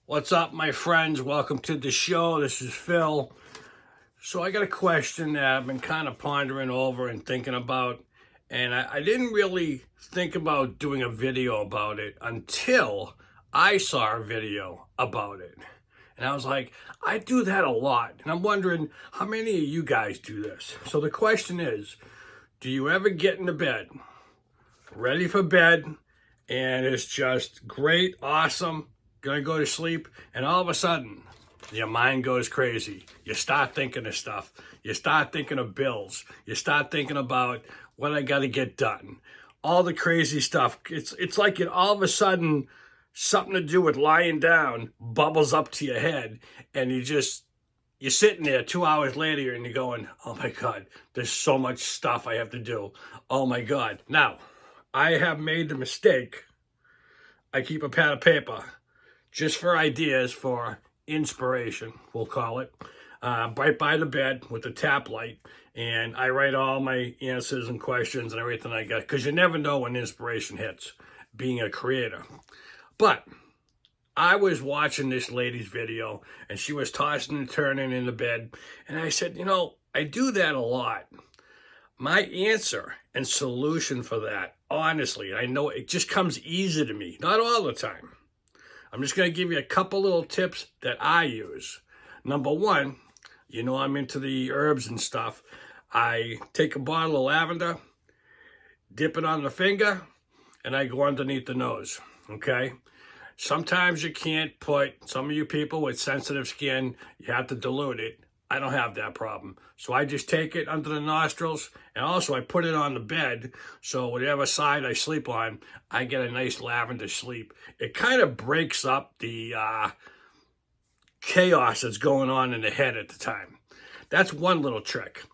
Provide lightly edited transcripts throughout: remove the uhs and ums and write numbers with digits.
What's up, my friends? Welcome to the show. This is Phil. So I got a question that I've been kind of pondering over and thinking about, and I didn't really think about doing a video about it until I saw a video about it. And I was like, I do that a lot. And I'm wondering how many of you guys do this. So the question is, do you ever get into bed, ready for bed, and it's just great, awesome, gonna go to sleep, and all of a sudden, your mind goes crazy. You start thinking of stuff. You start thinking of bills. You start thinking about what I gotta get done. All the crazy stuff. It's like it all of a sudden, something to do with lying down bubbles up to your head, and you're sitting there 2 hours later and you're going, oh my God, there's so much stuff I have to do. Oh my God. Now, I have made the mistake. I keep a pad of paper just for ideas, for inspiration, we'll call it, right by the bed with the tap light. And I write all my answers and questions and everything I got, because you never know when inspiration hits, being a creator. But I was watching this lady's video, and she was tossing and turning in the bed. And I said, I do that a lot. My answer and solution for that, honestly, I know it just comes easy to me. Not all the time. I'm just going to give you a couple little tips that I use. Number one, I'm into the herbs and stuff. I take a bottle of lavender, dip it on the finger, and I go underneath the nose, okay? Sometimes you can't put, some of you people with sensitive skin, you have to dilute it. I don't have that problem. So I just take it under the nostrils, and also I put it on the bed, so whatever side I sleep on, I get a nice lavender sleep. It kind of breaks up the chaos that's going on in the head at the time. That's one little trick.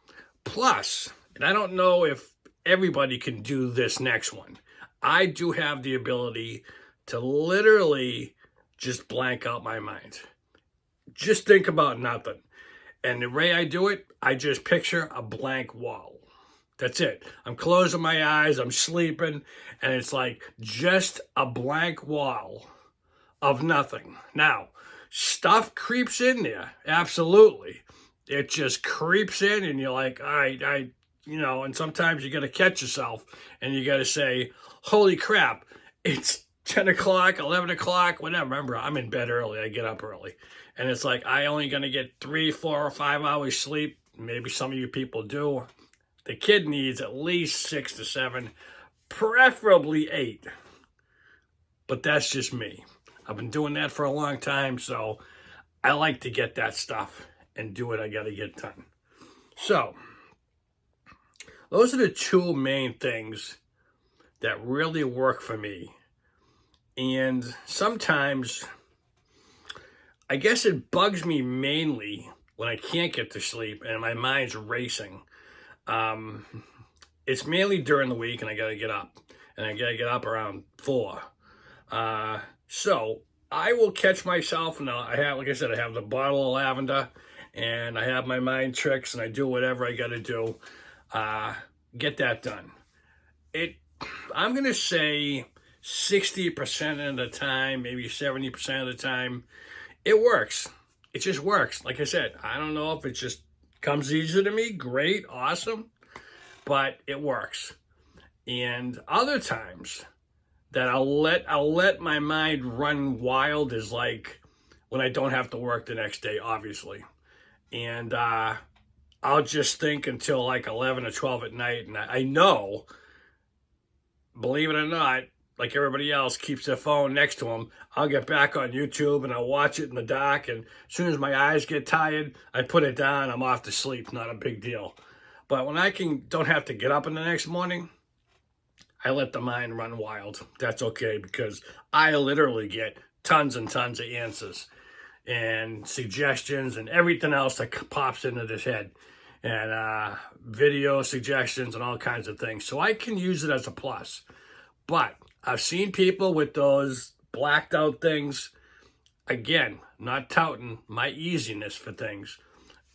Plus, and I don't know if everybody can do this next one, I do have the ability to literally just blank out my mind. Just think about nothing. And the way I do it, I just picture a blank wall. That's it. I'm closing my eyes, I'm sleeping, and it's like just a blank wall of nothing. Now, stuff creeps in there, absolutely. It just creeps in, and you're like, all right, and sometimes you got to catch yourself, and you got to say, holy crap, it's 10 o'clock, 11 o'clock, whatever. Remember, I'm in bed early, I get up early. And it's like, I only going to get 3, 4, or 5 hours sleep. Maybe some of you people do. The kid needs at least 6 to 7, preferably 8. But that's just me. I've been doing that for a long time, so I like to get that stuff and do what I got to get done. So, those are the two main things that really work for me. And sometimes, I guess it bugs me mainly when I can't get to sleep and my mind's racing. It's mainly during the week, and I got to get up. And I got to get up around 4. So I will catch myself, and I have, like I said, I have the bottle of lavender, and I have my mind tricks, and I do whatever I got to do. Get that done. I'm going to say 60% of the time, maybe 70% of the time, it works. It just works. Like I said, I don't know if it just comes easy to me. Great, awesome. But it works. And other times that I'll let my mind run wild is like when I don't have to work the next day, obviously. And I'll just think until like 11 or 12 at night. And I know, believe it or not, like everybody else keeps their phone next to them, I'll get back on YouTube and I'll watch it in the dark. And as soon as my eyes get tired, I put it down. I'm off to sleep. Not a big deal. But when I don't have to get up in the next morning, I let the mind run wild. That's okay, because I literally get tons and tons of answers and suggestions and everything else that pops into this head, and video suggestions and all kinds of things. So I can use it as a plus. But I've seen people with those blacked out things. Again, not touting my easiness for things.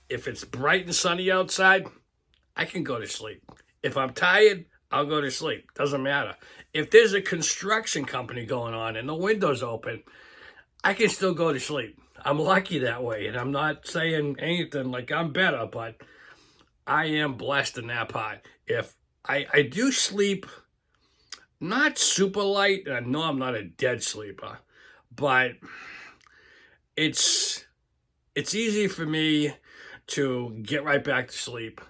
If it's bright and sunny outside, I can go to sleep. If I'm tired, I'll go to sleep. Doesn't matter. If there's a construction company going on and the window's open, I can still go to sleep. I'm lucky that way, and I'm not saying anything like I'm better, but I am blessed in that part. If I do sleep not super light, and I know I'm not a dead sleeper, but it's it's easy for me to get right back to sleep.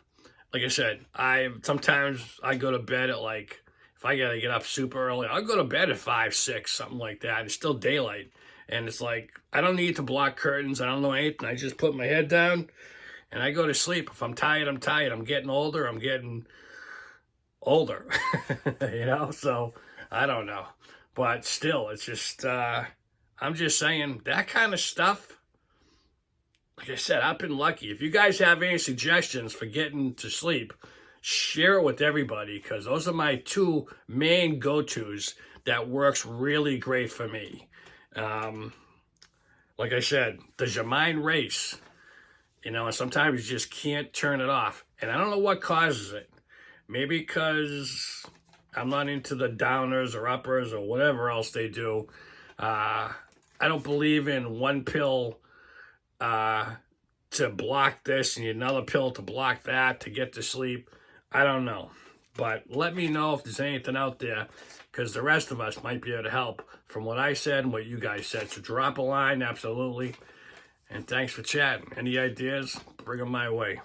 Like I said, I sometimes I go to bed at like if I gotta get up super early, I'll go to bed at 5, 6, something like that. It's still daylight. And it's like I don't need to block curtains. I don't know anything. I just put my head down and I go to sleep. If I'm tired, I'm tired. I'm getting older. I'm getting older. So I don't know. But still, it's just I'm just saying that kind of stuff. Like I said, I've been lucky. If you guys have any suggestions for getting to sleep, share it with everybody because those are my two main go-tos that works really great for me. Like I said, does your mind race? And sometimes you just can't turn it off. And I don't know what causes it. Maybe because I'm not into the downers or uppers or whatever else they do. I don't believe in one pill to block this and another pill to block that to get to sleep. I don't know. But let me know if there's anything out there because the rest of us might be able to help from what I said and what you guys said. So drop a line, absolutely. And thanks for chatting. Any ideas? Bring them my way.